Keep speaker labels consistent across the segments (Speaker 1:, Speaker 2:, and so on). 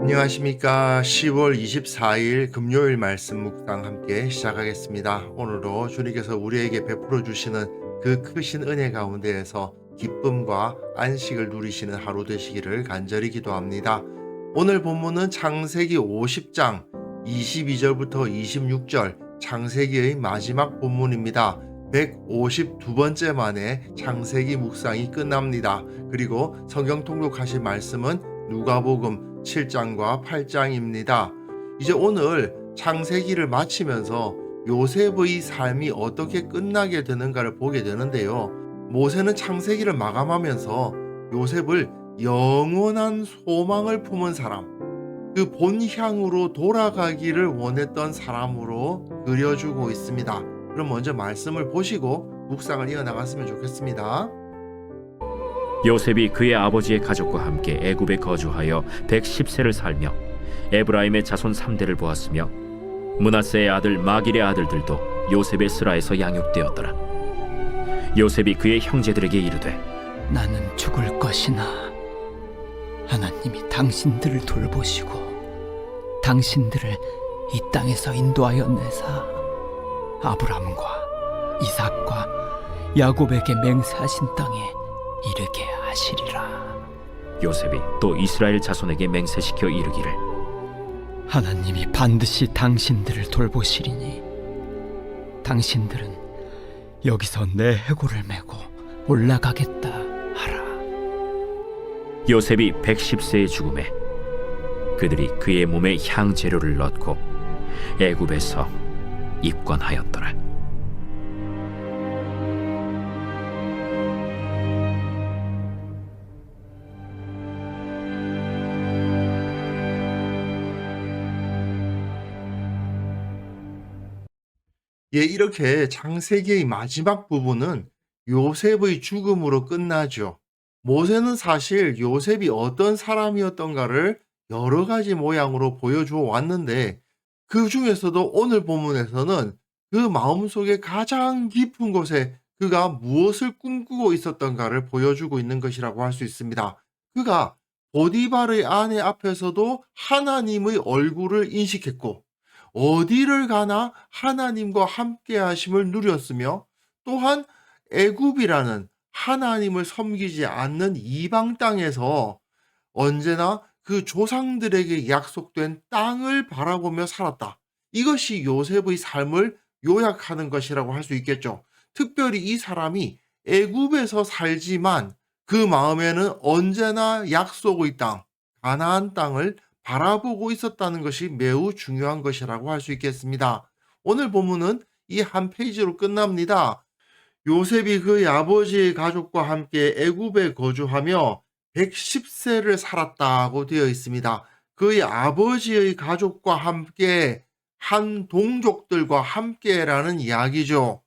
Speaker 1: 안녕하십니까. 10월 24일 금요일 말씀 묵상 함께 시작하겠습니다. 오늘도 주님께서 우리에게 베풀어 주시는 그 크신 은혜 가운데에서 기쁨과 안식을 누리시는 하루 되시기를 간절히 기도합니다. 오늘 본문은 창세기 50장 22절부터 26절, 창세기의 마지막 본문입니다. 152번째 만에 창세기 묵상이 끝납니다. 그리고 성경 통독하실 말씀은 누가복음 7장과 8장입니다. 이제 오늘 창세기를 마치면서 요셉의 삶이 어떻게 끝나게 되는가를 보게 되는데요. 모세는 창세기를 마감하면서 요셉을 영원한 소망을 품은 사람, 그 본향으로 돌아가기를 원했던 사람으로 그려주고 있습니다. 그럼 먼저 말씀을 보시고 묵상을 이어나갔으면 좋겠습니다.
Speaker 2: 요셉이 그의 아버지의 가족과 함께 애굽에 거주하여 110세를 살며 에브라임의 자손 3대를 보았으며 므낫세의 아들 마길의 아들들도 요셉의 스라에서 양육되었더라. 요셉이 그의 형제들에게 이르되
Speaker 3: 나는 죽을 것이나 하나님이 당신들을 돌보시고 당신들을 이 땅에서 인도하여 내사 아브람과 이삭과 야곱에게 맹세하신 땅에 이르게 하시리라.
Speaker 2: 요셉이 또 이스라엘 자손에게 맹세시켜 이르기를
Speaker 3: 하나님이 반드시 당신들을 돌보시리니 당신들은 여기서 내 해골을 메고 올라가겠다 하라.
Speaker 2: 요셉이 110세의 죽음에 그들이 그의 몸에 향재료를 넣고 애굽에서 입건하였더라.
Speaker 1: 이렇게 창세기의 마지막 부분은 요셉의 죽음으로 끝나죠. 모세는 사실 요셉이 어떤 사람이었던가를 여러 가지 모양으로 보여주어 왔는데, 그 중에서도 오늘 본문에서는 그 마음속에 가장 깊은 곳에 그가 무엇을 꿈꾸고 있었던가를 보여주고 있는 것이라고 할 수 있습니다. 그가 보디발의 아내 앞에서도 하나님의 얼굴을 인식했고, 어디를 가나 하나님과 함께 하심을 누렸으며, 또한 애굽이라는 하나님을 섬기지 않는 이방 땅에서 언제나 그 조상들에게 약속된 땅을 바라보며 살았다. 이것이 요셉의 삶을 요약하는 것이라고 할 수 있겠죠. 특별히 이 사람이 애굽에서 살지만 그 마음에는 언제나 약속의 땅, 가나안 땅을 바라보고 있었다는 것이 매우 중요한 것이라고 할 수 있겠습니다. 오늘 본문은 이 한 페이지로 끝납니다. 요셉이 그의 아버지의 가족과 함께 애굽에 거주하며 110세를 살았다고 되어 있습니다. 그의 아버지의 가족과 함께, 한 동족들과 함께라는 이야기죠.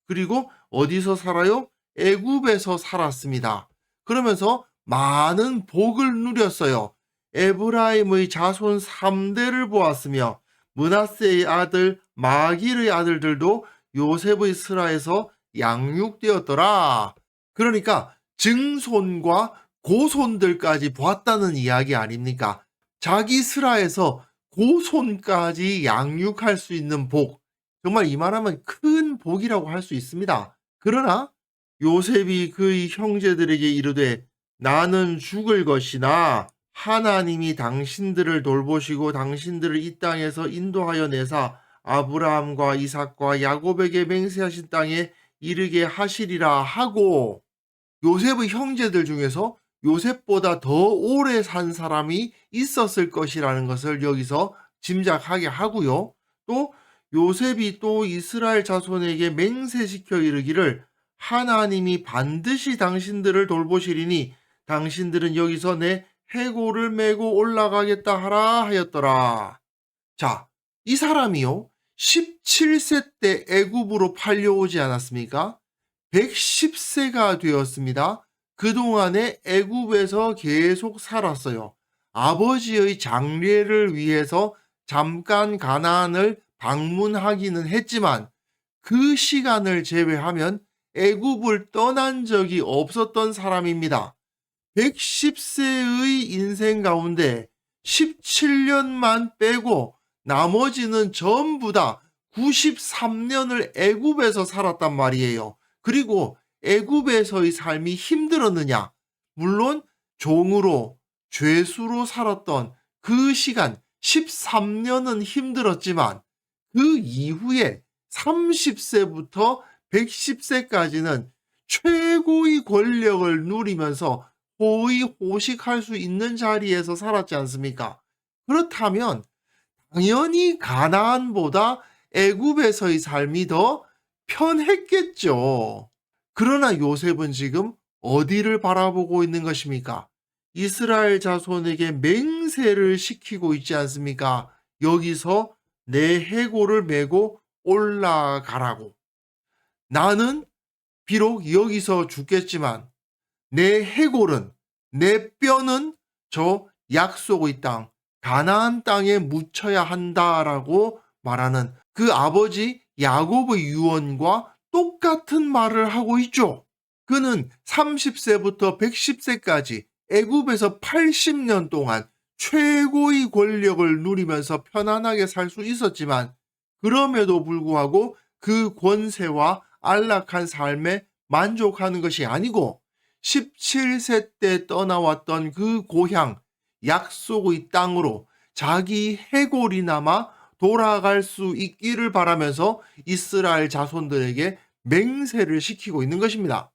Speaker 1: 그리고 어디서 살아요? 애굽에서 살았습니다. 그러면서 많은 복을 누렸어요. 에브라임의 자손 3대를 보았으며 므낫세의 아들 마길의 아들들도 요셉의 스라에서 양육되었더라. 그러니까 증손과 고손들까지 보았다는 이야기 아닙니까? 자기 스라에서 고손까지 양육할 수 있는 복, 정말 이만하면 큰 복이라고 할 수 있습니다. 그러나 요셉이 그의 형제들에게 이르되 나는 죽을 것이나 하나님이 당신들을 돌보시고 당신들을 이 땅에서 인도하여 내사 아브라함과 이삭과 야곱에게 맹세하신 땅에 이르게 하시리라 하고, 요셉의 형제들 중에서 요셉보다 더 오래 산 사람이 있었을 것이라는 것을 여기서 짐작하게 하고요. 또 요셉이 또 이스라엘 자손에게 맹세시켜 이르기를 하나님이 반드시 당신들을 돌보시리니 당신들은 여기서 내 해골을 메고 올라가겠다 하라 하였더라. 자, 이 사람이요 17세 때 애굽으로 팔려오지 않았습니까? 110세가 되었습니다. 그동안에 애굽에서 계속 살았어요. 아버지의 장례를 위해서 잠깐 가나안을 방문하기는 했지만 그 시간을 제외하면 애굽을 떠난 적이 없었던 사람입니다. 110세의 인생 가운데 17년만 빼고 나머지는 전부 다 93년을 애굽에서 살았단 말이에요. 그리고 애굽에서의 삶이 힘들었느냐? 물론 종으로 죄수로 살았던 그 시간 13년은 힘들었지만 그 이후에 30세부터 110세까지는 최고의 권력을 누리면서 호의호식할 수 있는 자리에서 살았지 않습니까? 그렇다면 당연히 가나안보다 애굽에서의 삶이 더 편했겠죠. 그러나 요셉은 지금 어디를 바라보고 있는 것입니까? 이스라엘 자손에게 맹세를 시키고 있지 않습니까? 여기서 내 해골을 메고 올라가라고. 나는 비록 여기서 죽겠지만 내 해골은, 내 뼈는 저 약속의 땅, 가나안 땅에 묻혀야 한다라고 말하는 그 아버지 야곱의 유언과 똑같은 말을 하고 있죠. 그는 30세부터 110세까지 애굽에서 80년 동안 최고의 권력을 누리면서 편안하게 살 수 있었지만 그럼에도 불구하고 그 권세와 안락한 삶에 만족하는 것이 아니고 17세 때 떠나왔던 그 고향 약속의 땅으로 자기 해골이나마 돌아갈 수 있기를 바라면서 이스라엘 자손들에게 맹세를 시키고 있는 것입니다.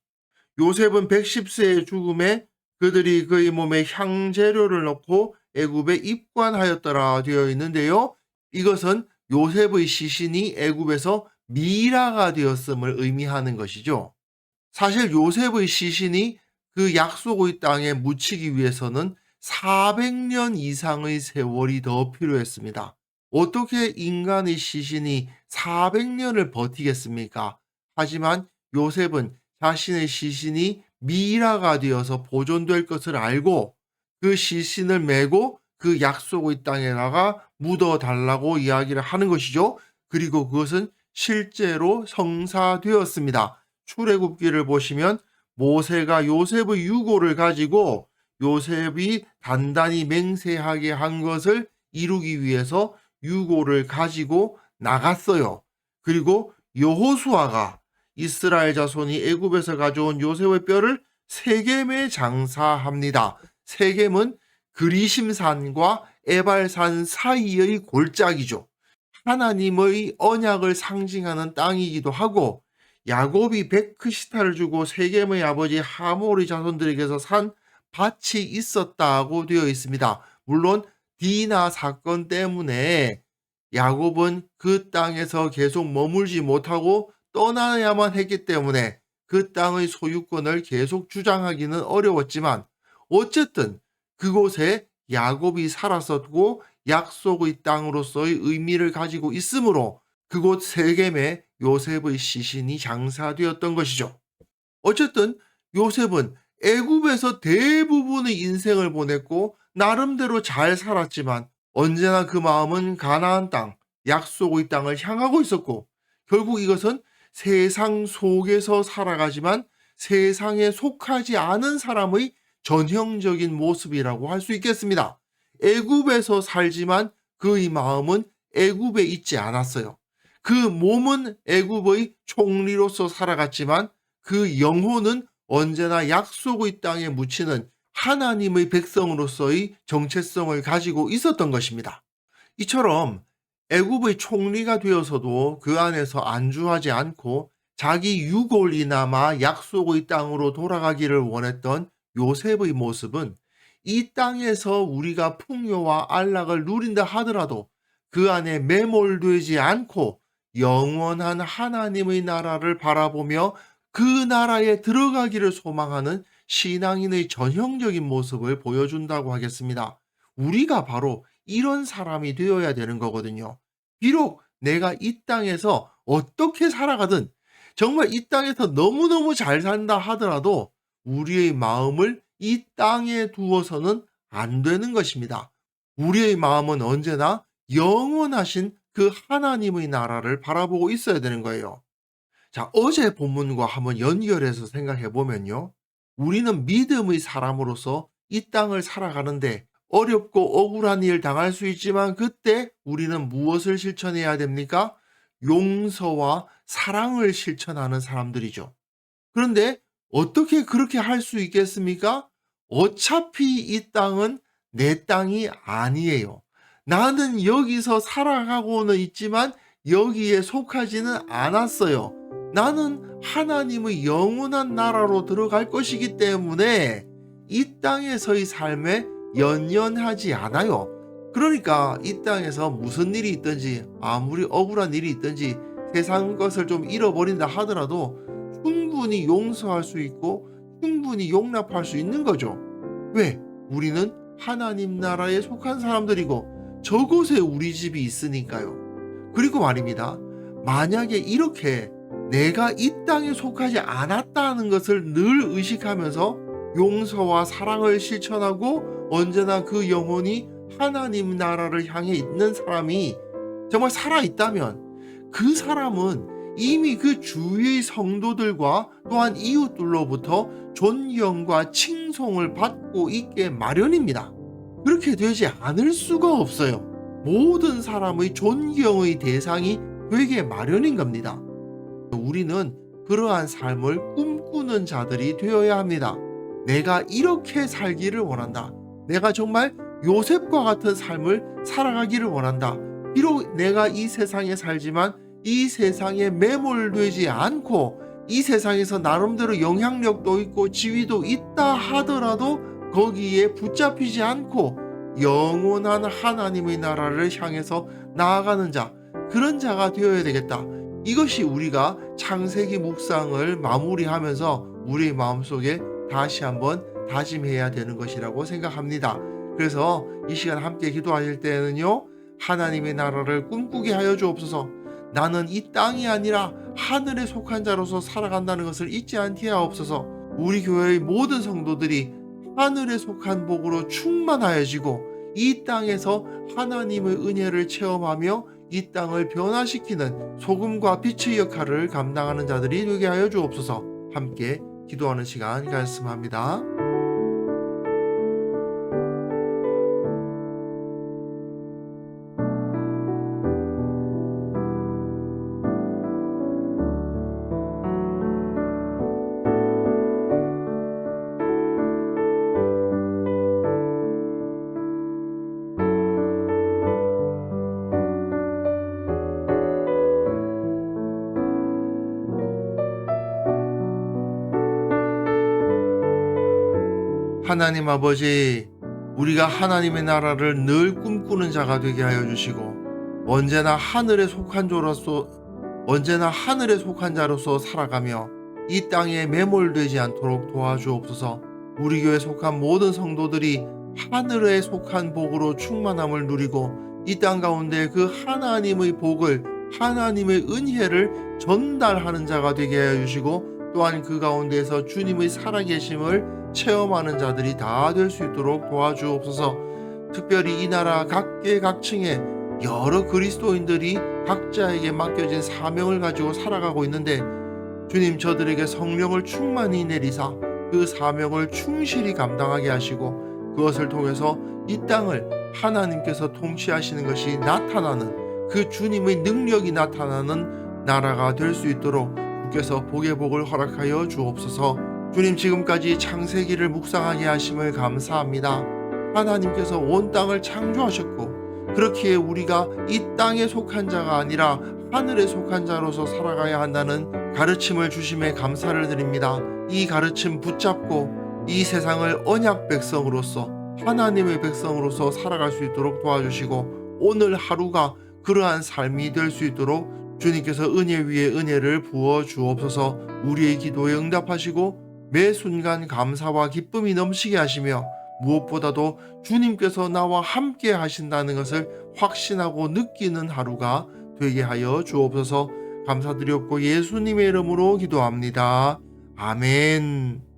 Speaker 1: 요셉은 110세의 죽음에 그들이 그의 몸에 향재료를 넣고 애굽에 입관하였더라 되어 있는데요. 이것은 요셉의 시신이 애굽에서 미라가 되었음을 의미하는 것이죠. 사실 요셉의 시신이 그 약속의 땅에 묻히기 위해서는 400년 이상의 세월이 더 필요했습니다. 어떻게 인간의 시신이 400년을 버티겠습니까? 하지만 요셉은 자신의 시신이 미라가 되어서 보존될 것을 알고 그 시신을 메고 그 약속의 땅에다가 묻어달라고 이야기를 하는 것이죠. 그리고 그것은 실제로 성사되었습니다. 출애굽기를 보시면 모세가 요셉의 유고를 가지고 요셉이 단단히 맹세하게 한 것을 이루기 위해서 유고를 가지고 나갔어요. 그리고 여호수아가 이스라엘 자손이 애굽에서 가져온 요셉의 뼈를 세겜에 장사합니다. 세겜은 그리심산과 에발산 사이의 골짜기죠. 하나님의 언약을 상징하는 땅이기도 하고 야곱이 베크시타를 주고 세겜의 아버지 하몰의 자손들에게서 산 밭이 있었다고 되어 있습니다. 물론 디나 사건 때문에 야곱은 그 땅에서 계속 머물지 못하고 떠나야만 했기 때문에 그 땅의 소유권을 계속 주장하기는 어려웠지만 어쨌든 그곳에 야곱이 살았었고 약속의 땅으로서의 의미를 가지고 있으므로 그곳 세겜에 요셉의 시신이 장사되었던 것이죠. 어쨌든 요셉은 애굽에서 대부분의 인생을 보냈고 나름대로 잘 살았지만 언제나 그 마음은 가나안 땅, 약속의 땅을 향하고 있었고 결국 이것은 세상 속에서 살아가지만 세상에 속하지 않은 사람의 전형적인 모습이라고 할 수 있겠습니다. 애굽에서 살지만 그의 마음은 애굽에 있지 않았어요. 그 몸은 애굽의 총리로서 살아갔지만 그 영혼은 언제나 약속의 땅에 묻히는 하나님의 백성으로서의 정체성을 가지고 있었던 것입니다. 이처럼 애굽의 총리가 되어서도 그 안에서 안주하지 않고 자기 유골이나마 약속의 땅으로 돌아가기를 원했던 요셉의 모습은 이 땅에서 우리가 풍요와 안락을 누린다 하더라도 그 안에 매몰되지 않고 영원한 하나님의 나라를 바라보며 그 나라에 들어가기를 소망하는 신앙인의 전형적인 모습을 보여준다고 하겠습니다. 우리가 바로 이런 사람이 되어야 되는 거거든요. 비록 내가 이 땅에서 어떻게 살아가든 정말 이 땅에서 너무너무 잘 산다 하더라도 우리의 마음을 이 땅에 두어서는 안 되는 것입니다. 우리의 마음은 언제나 영원하신 그 하나님의 나라를 바라보고 있어야 되는 거예요. 자, 어제 본문과 한번 연결해서 생각해 보면요. 우리는 믿음의 사람으로서 이 땅을 살아가는데 어렵고 억울한 일 당할 수 있지만 그때 우리는 무엇을 실천해야 됩니까? 용서와 사랑을 실천하는 사람들이죠. 그런데 어떻게 그렇게 할 수 있겠습니까? 어차피 이 땅은 내 땅이 아니에요. 나는 여기서 살아가고는 있지만 여기에 속하지는 않았어요. 나는 하나님의 영원한 나라로 들어갈 것이기 때문에 이 땅에서의 삶에 연연하지 않아요. 그러니까 이 땅에서 무슨 일이 있든지 아무리 억울한 일이 있든지 세상 것을 좀 잃어버린다 하더라도 충분히 용서할 수 있고 충분히 용납할 수 있는 거죠. 왜? 우리는 하나님 나라에 속한 사람들이고 저곳에 우리 집이 있으니까요. 그리고 말입니다. 만약에 이렇게 내가 이 땅에 속하지 않았다는 것을 늘 의식하면서 용서와 사랑을 실천하고 언제나 그 영혼이 하나님 나라를 향해 있는 사람이 정말 살아있다면 그 사람은 이미 그 주위의 성도들과 또한 이웃들로부터 존경과 칭송을 받고 있게 마련입니다. 그렇게 되지 않을 수가 없어요. 모든 사람의 존경의 대상이 되게 마련인 겁니다. 우리는 그러한 삶을 꿈꾸는 자들이 되어야 합니다. 내가 이렇게 살기를 원한다. 내가 정말 요셉과 같은 삶을 살아가기를 원한다. 비록 내가 이 세상에 살지만 이 세상에 매몰되지 않고 이 세상에서 나름대로 영향력도 있고 지위도 있다 하더라도 거기에 붙잡히지 않고 영원한 하나님의 나라를 향해서 나아가는 자, 그런 자가 되어야 되겠다. 이것이 우리가 창세기 묵상을 마무리하면서 우리의 마음속에 다시 한번 다짐해야 되는 것이라고 생각합니다. 그래서 이 시간 함께 기도하실 때는요, 하나님의 나라를 꿈꾸게 하여 주옵소서. 나는 이 땅이 아니라 하늘에 속한 자로서 살아간다는 것을 잊지 않게 하옵소서. 우리 교회의 모든 성도들이 하늘에 속한 복으로 충만하여지고 이 땅에서 하나님의 은혜를 체험하며 이 땅을 변화시키는 소금과 빛의 역할을 감당하는 자들이 되게 하여 주옵소서. 함께 기도하는 시간 가졌습니다. 하나님 아버지, 우리가 하나님의 나라를 늘 꿈꾸는 자가 되게 하여 주시고 언제나 하늘에 속한 자로서 살아가며 이 땅에 매몰되지 않도록 도와주옵소서. 우리 교회에 속한 모든 성도들이 하늘에 속한 복으로 충만함을 누리고 이 땅 가운데 그 하나님의 복을, 하나님의 은혜를 전달하는 자가 되게 하여 주시고 또한 그 가운데에서 주님의 살아계심을 체험하는 자들이 다 될 수 있도록 도와주옵소서. 특별히 이 나라 각계 각층에 여러 그리스도인들이 각자에게 맡겨진 사명을 가지고 살아가고 있는데 주님, 저들에게 성령을 충만히 내리사 그 사명을 충실히 감당하게 하시고 그것을 통해서 이 땅을 하나님께서 통치하시는 것이 나타나는, 그 주님의 능력이 나타나는 나라가 될 수 있도록 주께서 복의 복을 허락하여 주옵소서. 주님, 지금까지 창세기를 묵상하게 하심을 감사합니다. 하나님께서 온 땅을 창조하셨고 그렇기에 우리가 이 땅에 속한 자가 아니라 하늘에 속한 자로서 살아가야 한다는 가르침을 주심에 감사를 드립니다. 이 가르침 붙잡고 이 세상을 언약 백성으로서, 하나님의 백성으로서 살아갈 수 있도록 도와주시고 오늘 하루가 그러한 삶이 될 수 있도록 주님께서 은혜 위에 은혜를 부어 주옵소서. 우리의 기도에 응답하시고 매 순간 감사와 기쁨이 넘치게 하시며 무엇보다도 주님께서 나와 함께 하신다는 것을 확신하고 느끼는 하루가 되게 하여 주옵소서. 감사드렸고 예수님의 이름으로 기도합니다. 아멘.